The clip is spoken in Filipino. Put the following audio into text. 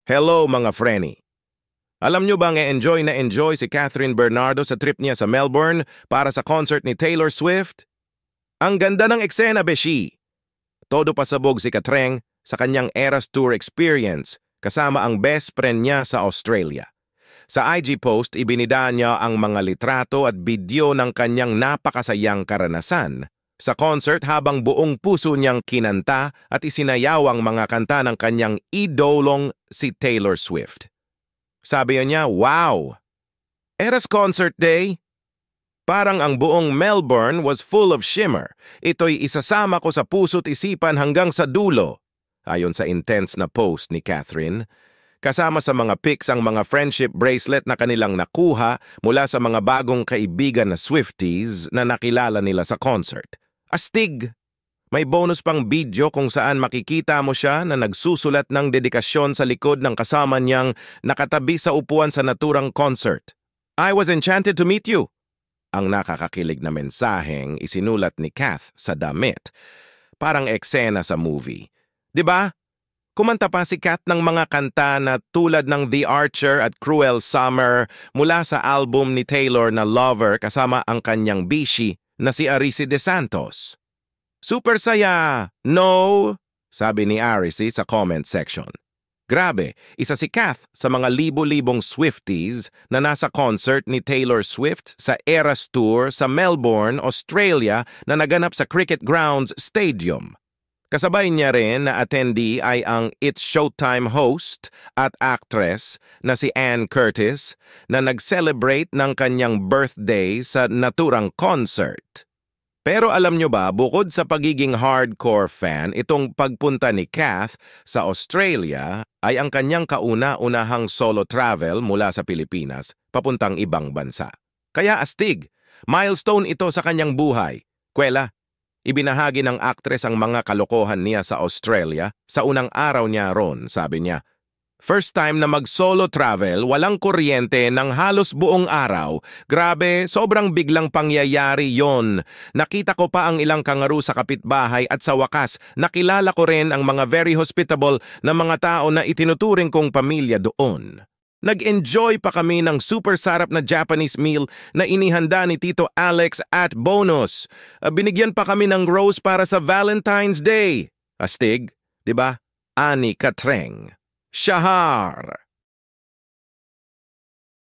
Hello mga Frenny. Alam nyo bang enjoy na enjoy si Catherine Bernardo sa trip niya sa Melbourne para sa concert ni Taylor Swift? Ang ganda ng eksena, beshi! Todo pasabog si Katreng sa kanyang Eras Tour experience kasama ang best friend niya sa Australia. Sa IG post, ibinida niya ang mga litrato at video ng kanyang napakasayang karanasan sa concert habang buong puso niyang kinanta at isinayaw ang mga kanta ng kanyang idolong si Taylor Swift. Sabi niya, wow! Eras concert day? Parang ang buong Melbourne was full of shimmer. Ito'y isasama ko sa puso't isipan hanggang sa dulo. Ayon sa intense na post ni Catherine, kasama sa mga pics ang mga friendship bracelet na kanilang nakuha mula sa mga bagong kaibigan na Swifties na nakilala nila sa concert. Astig! May bonus pang video kung saan makikita mo siya na nagsusulat ng dedikasyon sa likod ng kasama niyang nakatabi sa upuan sa naturang concert. I was enchanted to meet you. Ang nakakakilig na mensaheng isinulat ni Kath sa damit. Parang eksena sa movie. 'Di ba? Kumanta pa si Kath ng mga kanta na tulad ng The Archer at Cruel Summer mula sa album ni Taylor na Lover kasama ang kanyang bishi na si Arisi De Santos. Super saya! No! Sabi ni Arisi sa comment section. Grabe, isa si Kath sa mga libo-libong Swifties na nasa concert ni Taylor Swift sa Eras Tour sa Melbourne, Australia na naganap sa Cricket Grounds Stadium. Kasabay niya rin na attendee ay ang It's Showtime host at actress na si Anne Curtis na nag-celebrate ng kanyang birthday sa naturang concert. Pero alam nyo ba, bukod sa pagiging hardcore fan, itong pagpunta ni Kath sa Australia ay ang kanyang kauna-unahang solo travel mula sa Pilipinas papuntang ibang bansa. Kaya astig, milestone ito sa kanyang buhay. Kwela, ibinahagi ng aktres ang mga kalokohan niya sa Australia sa unang araw niya ron, sabi niya. First time na mag-solo travel, walang kuryente ng halos buong araw. Grabe, sobrang biglang pangyayari yon. Nakita ko pa ang ilang kangaru sa kapitbahay at sa wakas, nakilala ko rin ang mga very hospitable na mga tao na itinuturing kong pamilya doon. Nag-enjoy pa kami ng super sarap na Japanese meal na inihanda ni Tito Alex at bonus. Binigyan pa kami ng rose para sa Valentine's Day. Astig, di ba? Ani Katreng. Shahar!